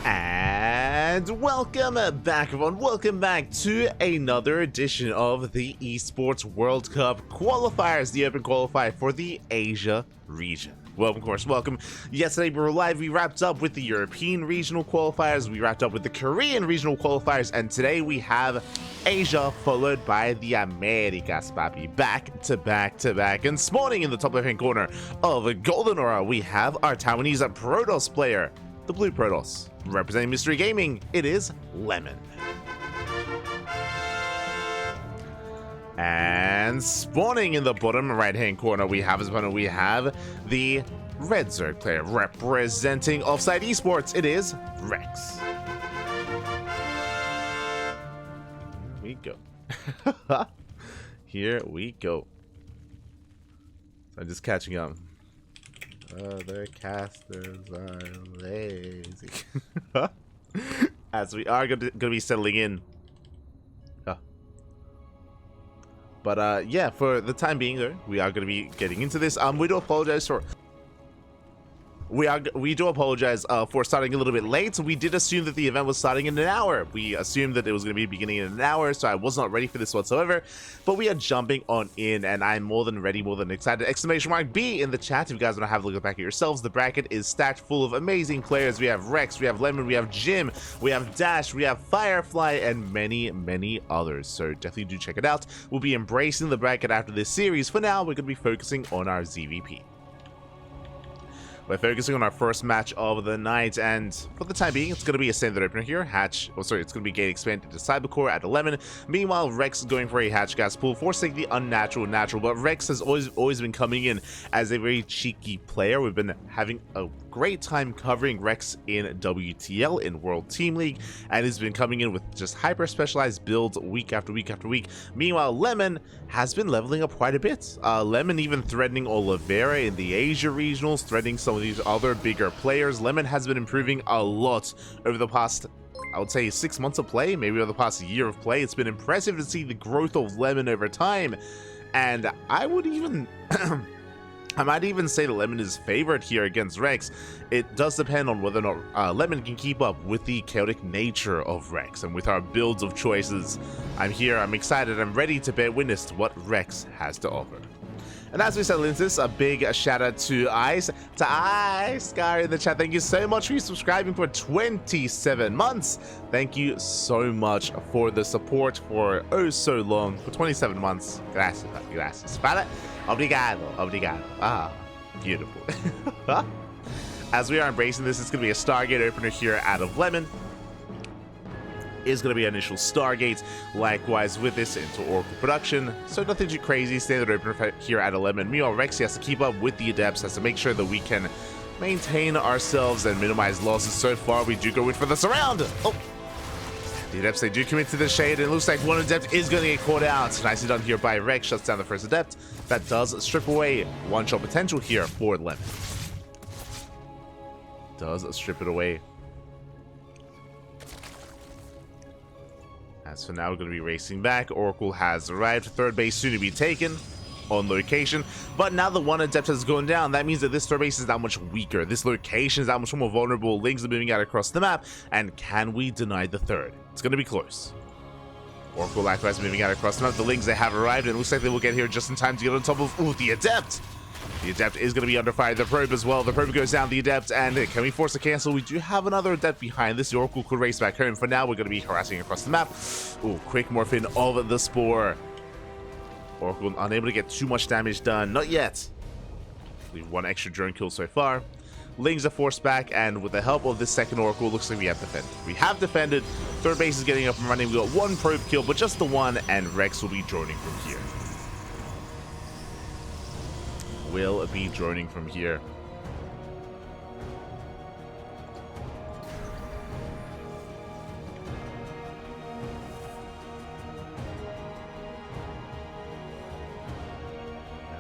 And welcome back, everyone. Welcome back to another edition of the Esports World Cup qualifiers, the Open Qualifier for the Asia region. Welcome, of course, welcome. Yesterday we were live. We wrapped up with the European regional qualifiers. We wrapped up with the Korean regional qualifiers. And today we have Asia followed by the Americas, papi. Back to back to back. And spawning in the top left-hand corner of a Golden Aura, we have our Taiwanese Protoss player, the Blue Protoss. Representing Mystery Gaming, it is Lemon. And spawning in the bottom right-hand corner, we have as opponent, we have the Red Zerg player. Representing Offside Esports, it is Rex. Here we go. Here we go. So I'm just catching up. Other casters are lazy. As we are going to be settling in. But yeah, for the time being, though, we are going to be getting into this. We do apologize for. We do apologize for starting a little bit late. We did assume that the event was starting in an hour. We assumed that it was going to be beginning in an hour, so I was not ready for this whatsoever. But we are jumping on in, and I'm more than ready, more than excited. Exclamation mark B in the chat if you guys want to have a look back at yourselves. The bracket is stacked full of amazing players. We have Rex, we have Lemon, we have Jim, we have Dash, we have Firefly, and many, many others. So definitely do check it out. We'll be embracing the bracket after this series. For now, we're going to be focusing on our ZvP. We're focusing on our first match of the night, and for the time being, it's going to be a standard opener here. Hatch, it's going to be gate expanded to Cybercore at 11. Meanwhile, Rex is going for a Hatch gas pool, forcing the unnatural natural, but Rex has always been coming in as a very cheeky player. We've been having a great time covering Rex in WTL, in World Team League, and he's been coming in with just hyper specialized builds week after week after week. Meanwhile, Lemon has been leveling up quite a bit. Lemon even threatening Oliveira in the Asia regionals, threatening some of these other bigger players. Lemon has been improving a lot over the past, I would say, 6 months of play, maybe over the past year of play. It's been impressive to see the growth of Lemon over time, and I would even I might even say that Lemon is favored here against Rex. It does depend on whether or not Lemon can keep up with the chaotic nature of Rex, and with our builds of choices. I'm here, I'm excited, I'm ready to bear witness to what Rex has to offer. And as we settle into this, a big shout out to Ice, Scar in the chat. Thank you so much for subscribing for 27 months. Thank you so much for the support for oh so long, for 27 months. Gracias, gracias. Para, obrigado, obrigado. Ah, beautiful. As we are embracing this, it's going to be a Stargate opener here out of Lemon. Is going to be initial Stargate, likewise with this into Oracle production, so nothing too crazy. Standard opener here at 11. Meanwhile, Rex has to keep up with the Adepts, has to make sure that we can maintain ourselves and minimize losses. So far, we do go in for the surround. Oh, the Adepts, they do commit to the shade, and it looks like one Adept is going to get caught out. Nicely done here by Rex, shuts down the first Adept. That does strip away one-shot potential here for Lemon. Does strip it away. As for now, we're going to be racing back. Oracle has arrived. Third base soon to be taken on location. But now the one Adept has gone down. That means that this third base is that much weaker. This location is that much more vulnerable. Lings are moving out across the map. And can we deny the third? It's going to be close. Oracle likewise moving out across the map. The Lings, they have arrived. And it looks like they will get here just in time to get on top of the Adept. The Adept is going to be under fire. The Probe as well. The Probe goes down. The Adept, and can we force a cancel? We do have another Adept behind this. The Oracle could race back home. For now, we're going to be harassing across the map. Ooh, quick morphin of the Spore. Oracle unable to get too much damage done. Not yet. We've one extra drone kill so far. Lings are forced back, and with the help of this second Oracle, looks like we have defended. We have defended. Third base is getting up and running. We got one Probe kill, but just the one, and Rex will be droning from here. Will be droning from here.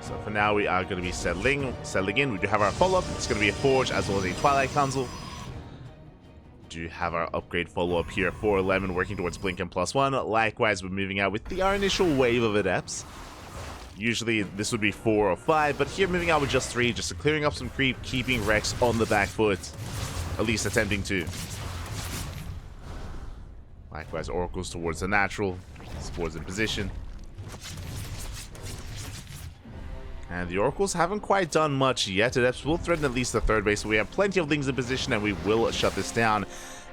So for now, we are going to be settling in. We do have our follow-up. It's going to be a Forge as well as a Twilight Council. Do have our upgrade follow-up here for Lemon, working towards Blink and +1. Likewise, we're moving out with our initial wave of Adepts. Usually this would be 4 or 5, but here moving out with just 3, just clearing up some creep, keeping Rex on the back foot, at least attempting to. Likewise, Oracles towards the natural. Spores in position. And the Oracles haven't quite done much yet. Adepts will threaten at least the third base. So we have plenty of things in position, and we will shut this down.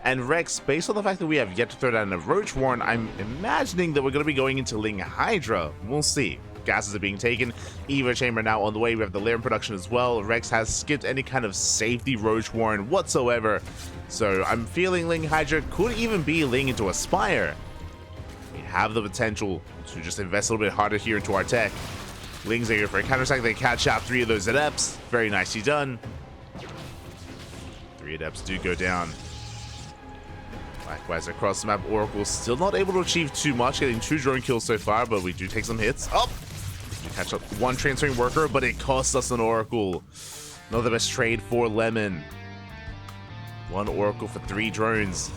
And Rex, based on the fact that we have yet to throw down a Roach Warren, I'm imagining that we're going to be going into Ling Hydra. We'll see. Gases are being taken. Eva Chamber now on the way. We have the Lair in production as well. Rex has skipped any kind of safety Roach Warren whatsoever. So I'm feeling Ling Hydra could even be Ling into Aspire. We have the potential to just invest a little bit harder here into our tech. Lings are here for a counterattack. They catch out 3 of those Adepts. Very nicely done. 3 Adepts do go down. Likewise, across the map, Oracle still not able to achieve too much, getting 2 drone kills so far, but we do take some hits. Oh! We catch up 1 transferring worker, but it costs us an Oracle. Not the best trade for Lemon. 1 Oracle for 3 drones.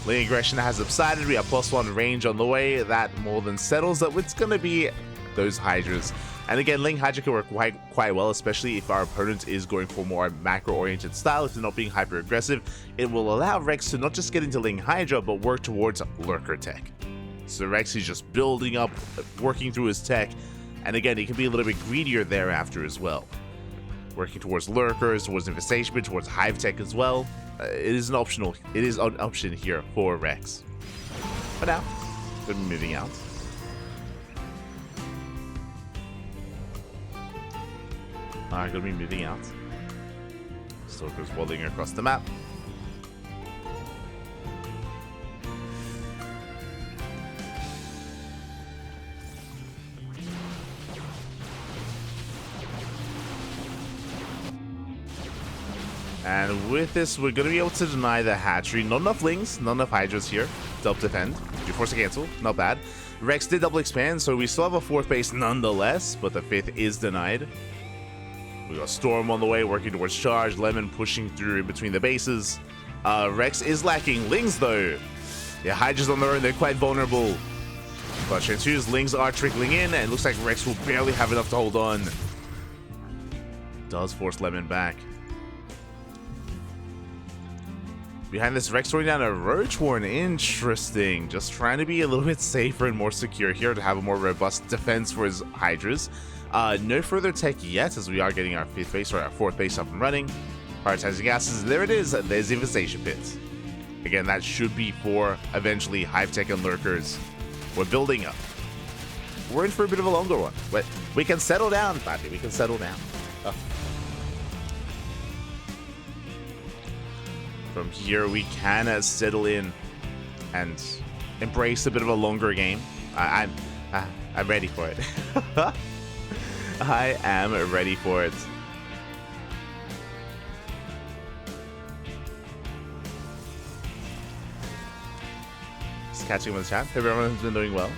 Ling aggression has subsided. We have +1 range on the way. That more than settles that it's going to be those Hydras. And again, Ling Hydra can work quite well, especially if our opponent is going for more macro-oriented style. If they're not being hyper-aggressive, it will allow Rex to not just get into Ling Hydra, but work towards Lurker tech. So Rex is just building up, working through his tech, and again, he can be a little bit greedier thereafter as well. Working towards Lurkers, towards Infestation, towards Hive tech as well. It is an option here for Rex. But now, we're moving out. Going to be moving out. Stalkers walling across the map. And with this, we're going to be able to deny the hatchery. Not enough Lings, not enough Hydras here to help defend. Do force a cancel, not bad. Rex did double expand, so we still have a 4th base nonetheless, but the 5th is denied. We got Storm on the way, working towards charge. Lemon pushing through in between the bases. Rex is lacking Lings, though. Yeah, Hydra's on their own. They're quite vulnerable. But Chantu's Lings are trickling in, and it looks like Rex will barely have enough to hold on. Does force Lemon back. Behind this, Rex throwing down a Roach Warren. Interesting. Just trying to be a little bit safer and more secure here to have a more robust defense for his Hydras. No further tech yet, as we are getting our 5th base or our 4th base up and running. Prioritizing gases, there it is. There's the Infestation Pit. Again, that should be for eventually Hive Tech and Lurkers. We're building up. We're in for a bit of a longer one, but we can settle down, Papi. We can settle down. Oh. From here, we can settle in and embrace a bit of a longer game. I'm ready for it. I am ready for it. Just catching him in the chat. Hope everyone's been doing well.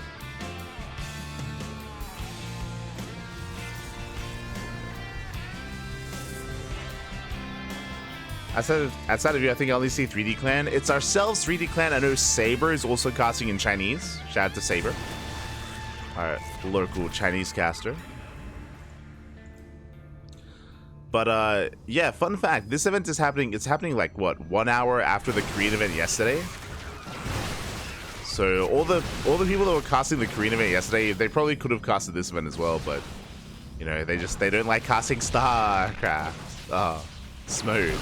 Outside of you, I think I only see 3D Clan. It's ourselves, 3D Clan. I know Saber is also casting in Chinese. Shout out to Saber. Our local Chinese caster. But yeah, fun fact, this event is happening, it's happening like what, 1 hour after the Korean event yesterday? So all the people that were casting the Korean event yesterday, they probably could have casted this event as well, but you know, they don't like casting StarCraft. Oh, smooch.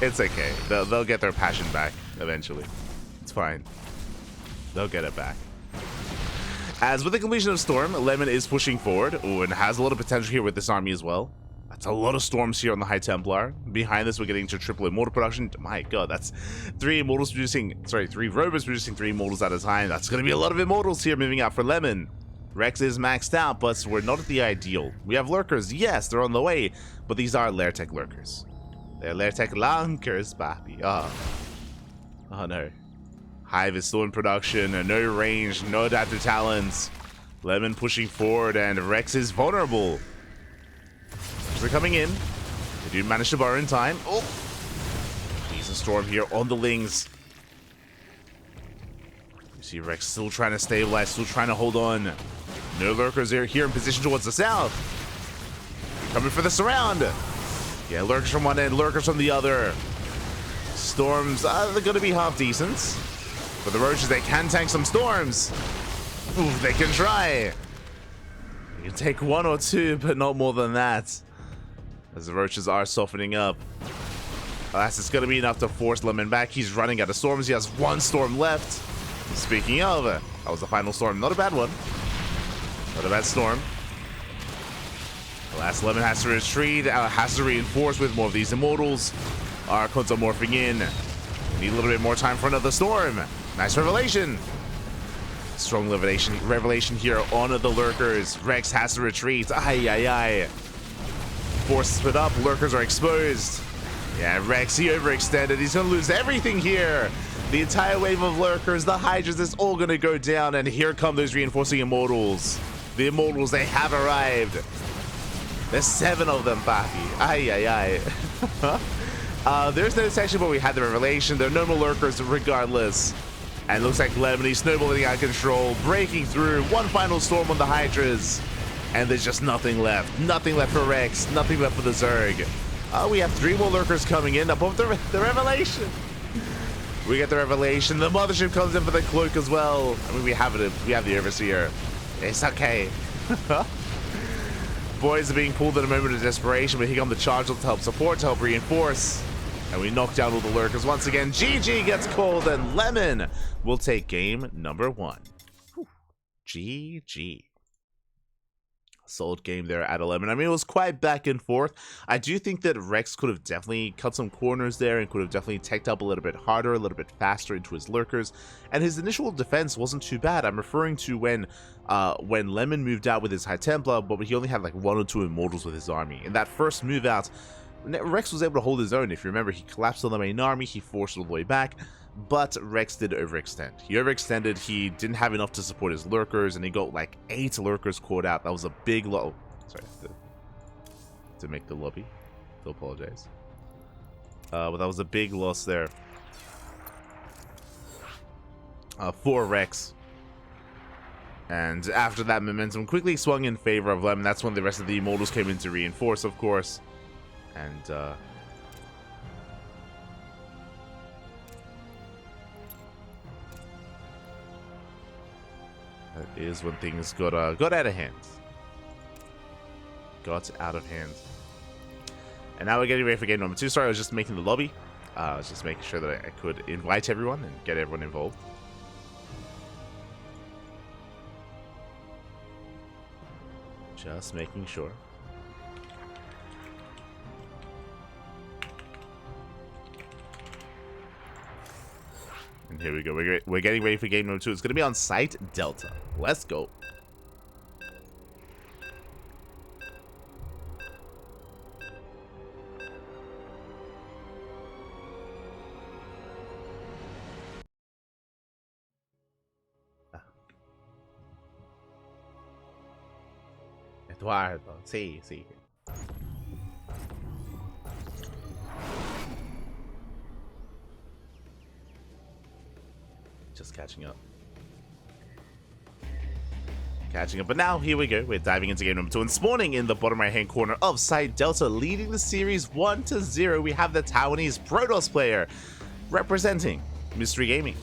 It's okay. They'll get their passion back eventually. It's fine. They'll get it back. As with the completion of Storm, Lemon is pushing forward. Ooh, and has a lot of potential here with this army as well. That's a lot of Storms here on the High Templar. Behind this, we're getting to triple Immortal production. My god, that's 3 Immortals producing... Sorry, 3 Rovers producing 3 Immortals at a time. That's going to be a lot of Immortals here moving out for Lemon. Rex is maxed out, but we're not at the ideal. We have Lurkers. Yes, they're on the way, but these are Lair Tech Lurkers. They're Lair Tech Lankers, papi. Oh no. Hive is still in production, no range, no adaptive talents. Lemon pushing forward, and Rex is vulnerable. They're coming in. They do manage to borrow in time. Oh! He's a Storm here on the Lings. You see Rex still trying to stabilize, still trying to hold on. No Lurkers are here in position towards the south. Coming for the surround. Yeah, Lurkers from one end, Lurkers from the other. Storms, they're going to be half decent. For the Roaches, they can tank some storms. Ooh, they can try. You can take 1 or 2, but not more than that. As the Roaches are softening up. Alas, it's going to be enough to force Lemon back. He's running out of storms. He has 1 storm left. Speaking of, that was the final storm. Not a bad one. Not a bad storm. Alas, Lemon has to retreat. Has to reinforce with more of these Immortals. Archons are morphing in. Need a little bit more time for another storm. Nice revelation. Strong revelation here on the Lurkers. Rex has to retreat. Ay, ay, ay. Force split up. Lurkers are exposed. Yeah, Rex, he overextended. He's going to lose everything here. The entire wave of Lurkers, the Hydras, is all going to go down. And here come those reinforcing Immortals. The Immortals, they have arrived. There's 7 of them, Papi. Ay, ay, ay. There's no section where we had the revelation. There are no more Lurkers regardless. And it looks like Lemony snowballing out of control, breaking through. 1 final storm on the Hydras. And there's just nothing left. Nothing left for Rex. Nothing left for the Zerg. We have 3 more Lurkers coming in above the revelation. We get the revelation. The Mothership comes in for the cloak as well. I mean, we have it. We have the Overseer. It's okay. Boys are being pulled at a moment of desperation, but here come the charge to help support, to help reinforce. And we knock down all the Lurkers once again. GG gets called, and Lemon will take game number 1. Whew. GG. Solid game there at 11. I mean, it was quite back and forth. I do think that Rex could have definitely cut some corners there and could have definitely teched up a little bit harder, a little bit faster into his Lurkers. And his initial defense wasn't too bad. I'm referring to when Lemon moved out with his High Templar, but he only had like 1 or 2 Immortals with his army. In that first move out, Rex was able to hold his own. If you remember, he collapsed on the main army, he forced it all the way back, but Rex did overextend. He overextended, he didn't have enough to support his Lurkers, and he got like 8 Lurkers caught out. That was a big loss. Sorry, to make the lobby. I apologize. But that was a big loss there. For Rex. And after that, momentum quickly swung in favor of Lemon. That's when the rest of the Immortals came in to reinforce, of course. And that is when things got out of hand. Got out of hand. And now we're getting ready for game number 2. Sorry, I was just making the lobby. I was just making sure that I could invite everyone and get everyone involved. Just making sure. And here we go. We're getting ready for game number 2. It's going to be on site Delta. Let's go. Eduardo, sí. Just catching up. But now, here we go. We're diving into game number 2 and spawning in the bottom right-hand corner of Site Delta, leading the series 1-0. We have the Taiwanese Protoss player representing Mystery Gaming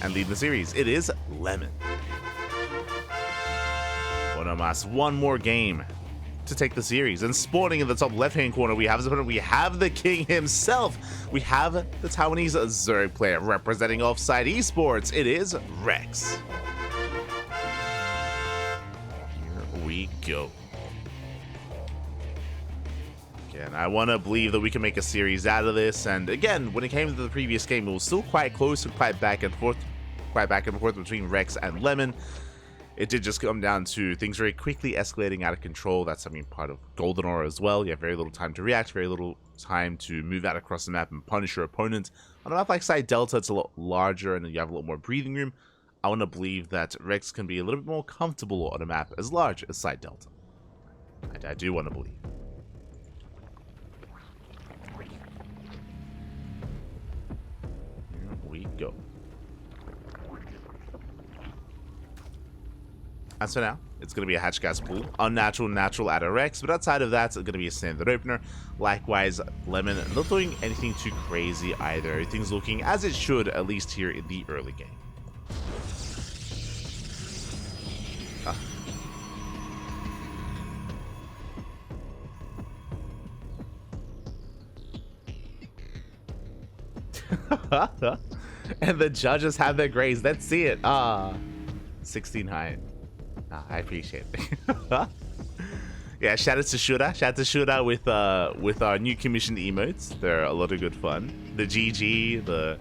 and leading the series. It is Lemon. One more game to take the series. And spawning in the top left-hand corner, we have his opponent. We have the king himself. We have the Taiwanese Zerg player representing Offside Esports. It is Rex. Here we go. Again, I want to believe that we can make a series out of this. And again, when it came to the previous game, it was still quite close and quite back and forth between Rex and Lemon. It did just come down to things very quickly escalating out of control. That's, I mean, part of Golden Aura as well. You have very little time to react, very little time to move out across the map and punish your opponent. On a map like Site Delta, it's a lot larger and you have a lot more breathing room. I want to believe that Rex can be a little bit more comfortable on a map as large as Site Delta. I do want to believe. Here we go. And so now, it's going to be a Hatch Gas pool. Unnatural, natural out of Rex. But outside of that, it's going to be a standard opener. Likewise, Lemon not doing anything too crazy either. Everything's looking as it should, at least here in the early game. And the judges have their grades. Let's see it. 16 high. I appreciate it. Yeah, shout out to Shura. Shout out to Shura with our new commissioned emotes. They're a lot of good fun. The GG, the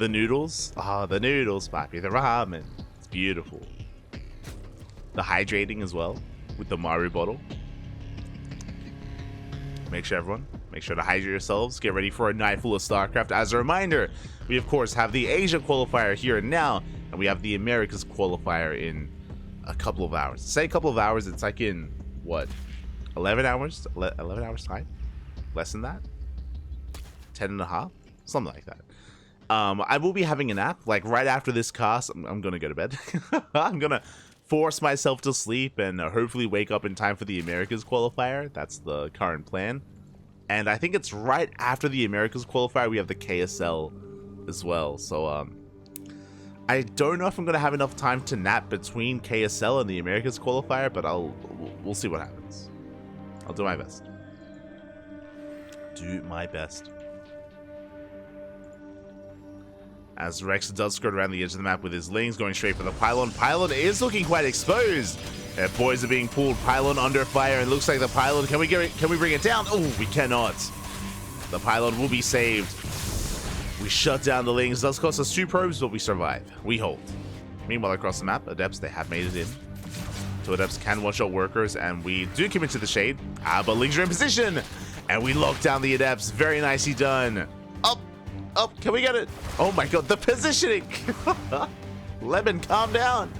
noodles. The noodles, papi. The ramen. It's beautiful. The hydrating as well with the Maru bottle. Make sure to hydrate yourselves. Get ready for a night full of StarCraft. As a reminder, we of course have the Asia qualifier here and now, and we have the Americas qualifier in a couple of hours. Say a couple of hours, it's like in what, 11 hours? 11 hours time? Less than that? 10 and a half? Something like that. I will be having a nap, like right after this cast. I'm gonna go to bed. I'm gonna force myself to sleep and hopefully wake up in time for the Americas qualifier. That's the current plan. And I think it's right after the Americas qualifier we have the KSL as well. So I don't know if I'm gonna have enough time to nap between KSL and the Americas qualifier, but we'll see what happens. I'll do my best. Do my best. As Rex does skirt around the edge of the map with his lings, going straight for the pylon. Pylon is looking quite exposed. Boys are being pulled. Pylon under fire, and looks like the pylon. Can we bring it down? Oh, we cannot. The pylon will be saved. We shut down the lings. Does cost us 2 probes, but we survive. We hold. Meanwhile, across the map, Adepts, they have made it in. So Adepts can one-shot workers, and we do commit to the shade. But lings are in position, and we lock down the Adepts. Very nicely done. Up, can we get it? Oh my god, the positioning! Lemon, calm down.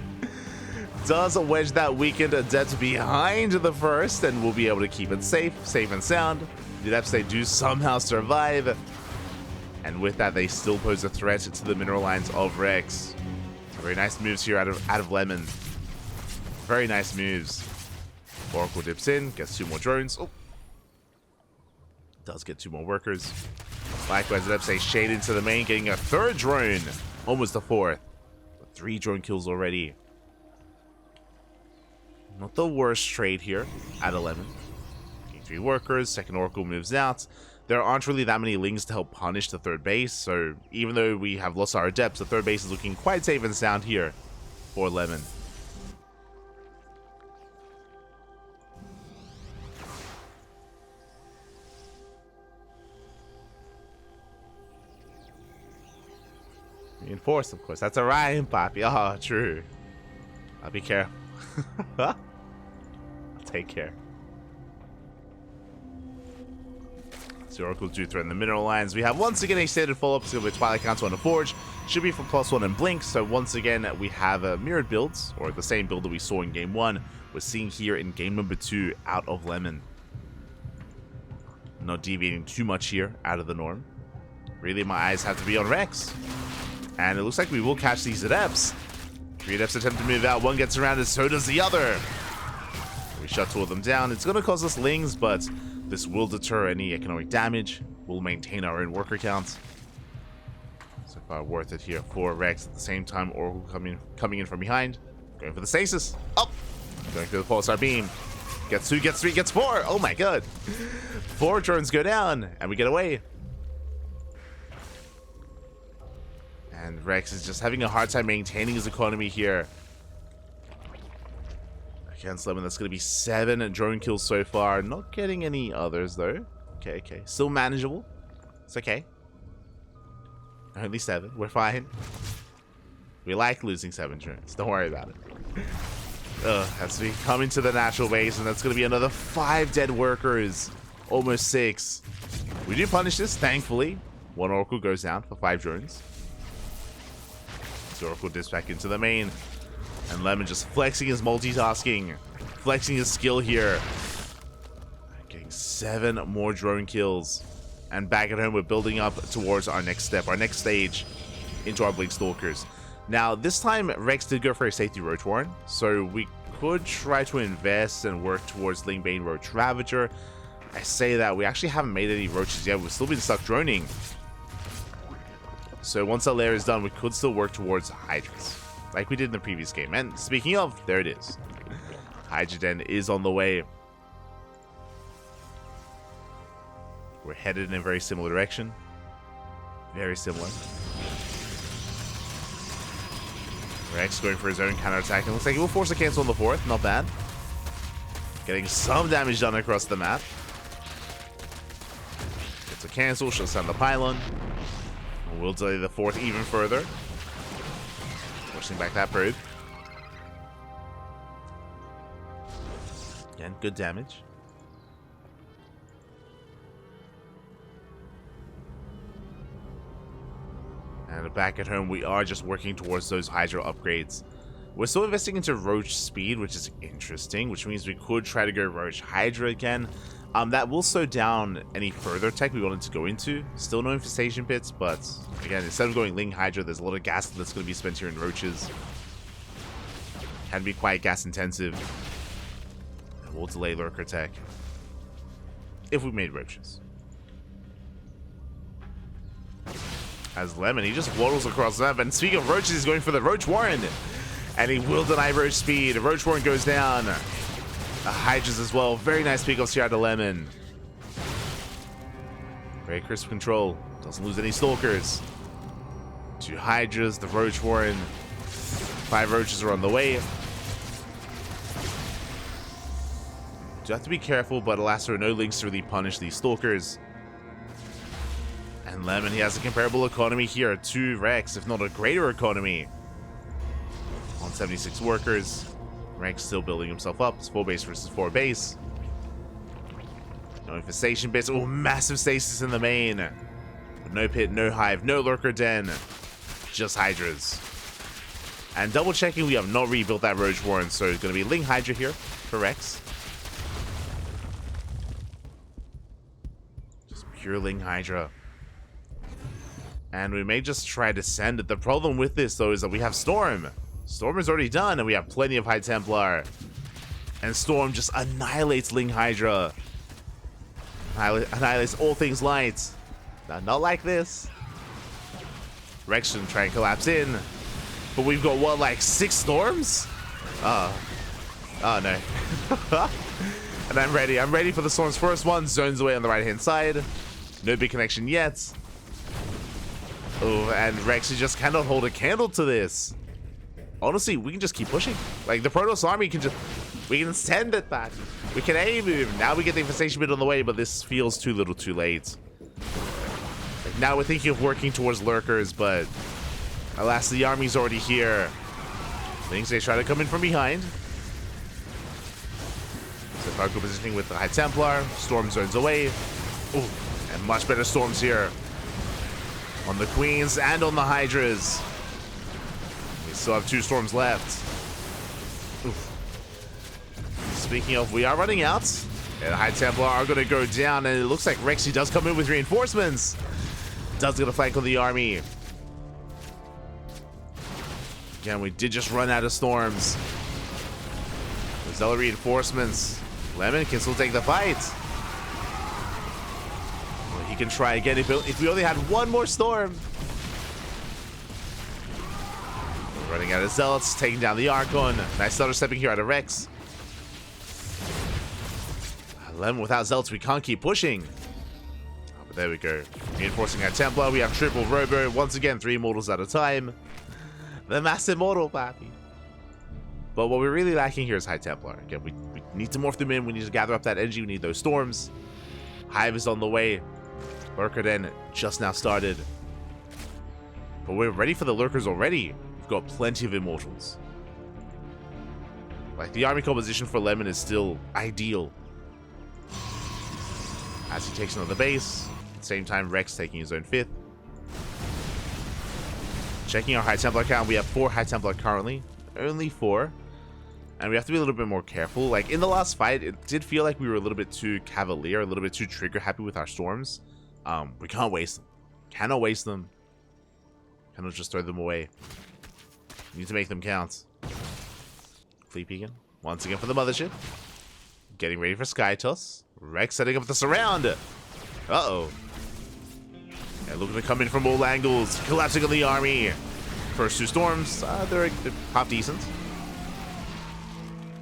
Does wedge that weakened Adept behind the first, and we'll be able to keep it safe and sound. The Adepts, they do somehow survive. And with that, they still pose a threat to the mineral lines of Rex. Very nice moves here out of Lemon. Very nice moves. Oracle dips in, gets 2 more drones. Oh. Does get 2 more workers. Likewise, Adepts say shade into the main, getting a 3rd drone. Almost a 4th. 3 drone kills already. Not the worst trade here at 11. Getting 3 workers, 2nd Oracle moves out. There aren't really that many lings to help punish the 3rd base, so even though we have lost our Adepts, the 3rd base is looking quite safe and sound here for Lemon. Reinforced, of course. That's a Ryan, Poppy. Oh, true. I'll be careful. I'll take care. So Oracles do threaten the mineral lines. We have once again a stated follow-up. So with Twilight Council on the Forge. Should be for +1 and Blink. So once again, we have mirrored builds, or the same build that we saw in Game 1. We're seeing here in Game number 2 out of Lemon. Not deviating too much here out of the norm. Really, my eyes have to be on Rex. And it looks like we will catch these Adepts. 3 Adepts attempt to move out. One gets around, and so does the other. We shut 2 of them down. It's going to cause us lings, but this will deter any economic damage. We'll maintain our own worker count. So far, worth it here for Rex. At the same time, Oracle coming in from behind. Going for the stasis. Up. Going through the pulsar beam. Gets 2, gets 3, gets 4. Oh my god. 4 drones go down, and we get away. And Rex is just having a hard time maintaining his economy here. Against Lemon, that's going to be 7 drone kills so far. Not getting any others, though. Okay. Still manageable. It's okay. Only 7. We're fine. We like losing 7 drones. Don't worry about it. As we come into the natural base, and that's going to be another 5 dead workers. Almost 6. We do punish this, thankfully. 1 Oracle goes down for 5 drones. Oracle dips back into the main, and Lemon just flexing his multitasking, flexing his skill here, getting 7 more drone kills. And back at home, we're building up towards our next step, our next stage into our Blink Stalkers. Now this time Rex did go for a safety Roach Warren, so we could try to invest and work towards Lingbane Roach Ravager. I say that we actually haven't made any roaches yet. We've still been stuck droning. So once that layer is done, we could still work towards Hydras, like we did in the previous game. And speaking of, there it is. Hydra Den is on the way. We're headed in a very similar direction. Very similar. Rex going for his own counterattack. And looks like he will force a cancel on the 4th. Not bad. Getting some damage done across the map. Gets a cancel. Shuts down the pylon. And we'll delay the 4th even further. Pushing back that probe. Again, good damage. And back at home, we are just working towards those Hydra upgrades. We're still investing into Roach speed, which is interesting, which means we could try to go Roach Hydra again. That will slow down any further tech we wanted to go into. Still no infestation pits, but again, instead of going Ling Hydra, there's a lot of gas that's going to be spent here in Roaches. Can be quite gas intensive. And we'll delay Lurker tech if we made Roaches. As Lemon, he just waddles across the map. And speaking of Roaches, he's going for the Roach Warren. And he will deny Roach speed. Roach Warren goes down. Hydras as well. Very nice pickups here out of Lemon. Very crisp control. Doesn't lose any Stalkers. 2 Hydras, the Roach Warren. 5 Roaches are on the way. Do have to be careful, but alas, there are no links to really punish these Stalkers. And Lemon, he has a comparable economy here to Rex, if not a greater economy. 176 workers. Rex still building himself up. It's 4 base versus 4 base. No infestation bits. Oh, massive stasis in the main. No pit, no hive, no lurker den. Just Hydras. And double checking, we have not rebuilt that Roach Warren, so it's going to be Ling Hydra here for Rex. Just pure Ling Hydra. And we may just try to send it. The problem with this, though, is that we have Storm. Storm is already done, and we have plenty of High Templar. And Storm just annihilates Ling Hydra. Annihilates all things light. Not like this. Rex should try and collapse in. But we've got, what, like 6 Storms? Oh no. And I'm ready. I'm ready for the Storm's first one. Zones away on the right-hand side. No big connection yet. Oh, and Rex just cannot hold a candle to this. Honestly, we can just keep pushing. Like, the Protoss army can just... We can send it back. We can aim him. Now we get the infestation bit on the way, but this feels too little too late. Like, now we're thinking of working towards Lurkers, but... Alas, the army's already here. Things they try to come in from behind. So Farco positioning with the High Templar. Storm zones away. Ooh, and much better Storms here. On the Queens and on the Hydras. We still have 2 Storms left. Oof. Speaking of, we are running out. And High Templar are going to go down. And it looks like Rexy does come in with reinforcements. Does get a flank on the army. Again, we did just run out of Storms. The Zealot reinforcements. Lemon can still take the fight. Well, he can try again if we only had 1 more Storm. We're running out of Zealots, taking down the Archon. Nice stutter stepping here out of Rex. Lemon without Zealots, we can't keep pushing. Oh, but there we go. Reinforcing our Templar. We have triple Robo. Once again, 3 Immortals at a time. The Mass Immortal, papi. But what we're really lacking here is High Templar. Again, we need to morph them in. We need to gather up that energy. We need those Storms. Hive is on the way. Lurker Den just now started. But we're ready for the Lurkers already. We've got plenty of Immortals. Like, the army composition for Lemon is still ideal. As he takes another base. At the same time, Rex taking his own 5th. Checking our High Templar count, we have 4 High Templar currently. Only 4. And we have to be a little bit more careful. Like, in the last fight, it did feel like we were a little bit too cavalier, a little bit too trigger happy with our Storms. We can't waste them. Cannot waste them. Cannot just throw them away. We need to make them count. Fleet Beacon. Once again for the Mothership. Getting ready for Sky Toss. Rex setting up the surround. Uh-oh. Yeah, looking to come in from all angles. Collapsing on the army. First 2 Storms. They're half decent.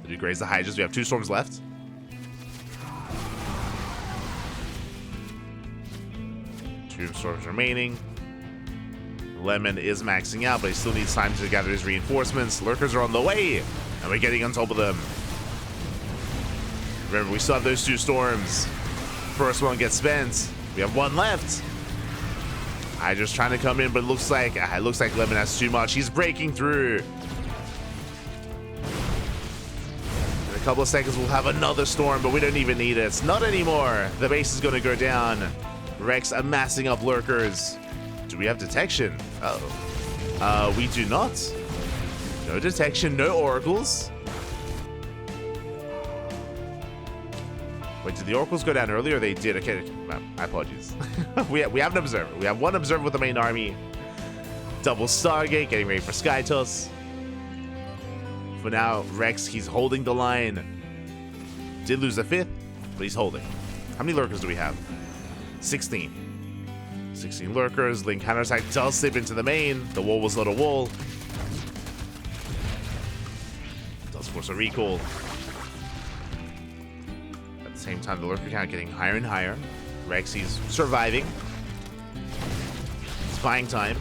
They do graze the Hydras. We have 2 Storms left. Two Storms remaining. Lemon is maxing out, but he still needs time to gather his reinforcements. Lurkers are on the way, and we're getting on top of them. Remember, we still have those 2 storms. First one gets spent. We have 1 left. Hydra's trying to come in, but it looks like Lemon has too much. He's breaking through. In a couple of seconds, we'll have another storm, but we don't even need it. Not anymore. The base is going to go down. Rex amassing up lurkers. Do we have detection? Uh-oh. We do not. No detection, no oracles. Wait, did the oracles go down earlier? They did. Okay, my apologies. we have an observer. We have 1 observer with the main army. Double Stargate, getting ready for Sky Toss. For now, Rex, he's holding the line. Did lose the 5th, but he's holding. How many lurkers do we have? 16. 16 lurkers. Link counterattack does slip into the main. The wall was not a wall. Does force a recall. At the same time, the lurker count getting higher and higher. Rex, he's surviving. It's buying time.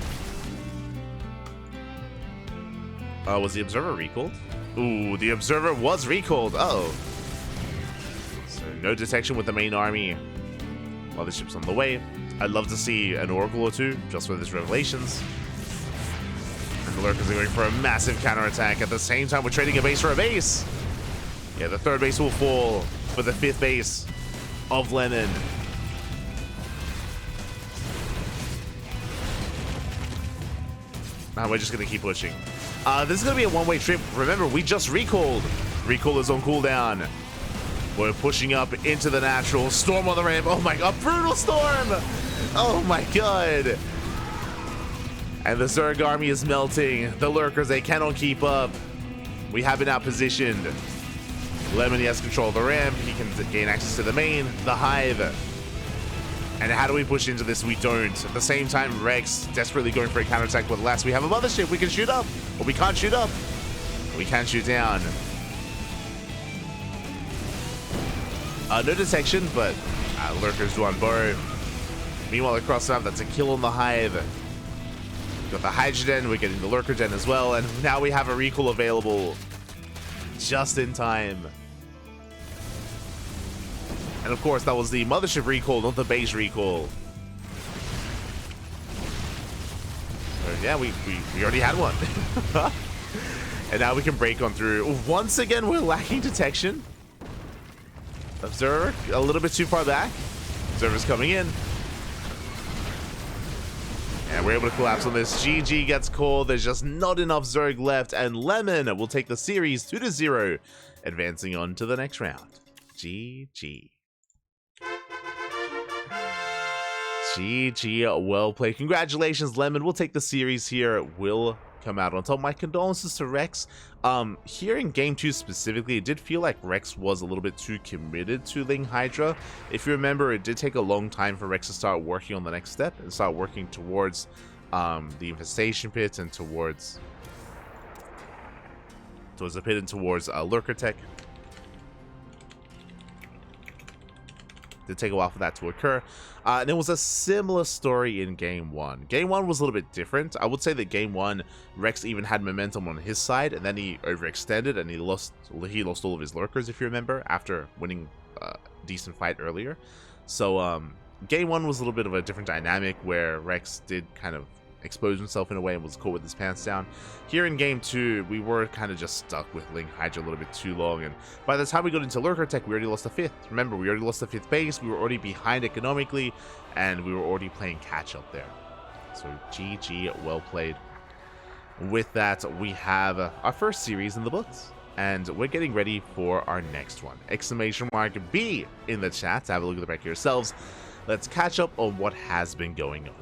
Was the observer recalled? Ooh, the observer was recalled. Uh-oh. So no detection with the main army while the ship's on the way. I'd love to see an oracle or 2 just for this revelations. And the lurkers are going for a massive counterattack. At the same time, we're trading a base for a base. Yeah, the 3rd base will fall for the 5th base of Lemon. We're just going to keep pushing. This is going to be a one-way trip. Remember, we just recalled. Recall is on cooldown. We're pushing up into the natural. Storm on the ramp. Oh my god, brutal storm! Oh my god. And the Zerg army is melting. The lurkers, they cannot keep up. We have it outpositioned. Lemon, he has control of the ramp. He can gain access to the main, the hive. And how do we push into this? We don't. At the same time, Rex desperately going for a counterattack with last. We have a mothership. We can shoot up. Or we can't shoot up. We can shoot down. No detection, but lurkers do on board. Meanwhile, across the map, that's a kill on the hive. Got the Hydra Den, we're getting the lurker den as well, and now we have a recall available just in time. And of course, that was the mothership recall, not the base recall. So yeah, we already had one. And now we can break on through. Once again, we're lacking detection. Observer, a little bit too far back. Observer's coming in. And we're able to collapse on this. GG gets called. There's just not enough Zerg left. And Lemon will take the series 2-0, advancing on to the next round. GG. GG, well played. Congratulations, Lemon. We'll take the series here. Will come out on top. My condolences to Rex. Here in game 2 specifically, it did feel like Rex was a little bit too committed to Ling Hydra. If you remember, it did take a long time for Rex to start working on the next step and start working towards the infestation pit and towards the pit and towards lurker tech. Did take a while for that to occur. And it was a similar story in game 1. Game 1 was a little bit different. I would say that game 1, Rex even had momentum on his side, and then he overextended and he lost all of his lurkers, if you remember, after winning a decent fight earlier. So game 1 was a little bit of a different dynamic where Rex did kind of expose himself in a way and was caught with his pants down. Here in game 2, we were kind of just stuck with Ling Hydra a little bit too long, and by the time we got into lurker tech, we already lost the 5th. Remember, we already lost the 5th base, we were already behind economically, and we were already playing catch up there. So GG, well played. With that, we have our first series in the books, and we're getting ready for our next one. Exclamation mark B in the chat to have a look at the back yourselves. Let's catch up on what has been going on.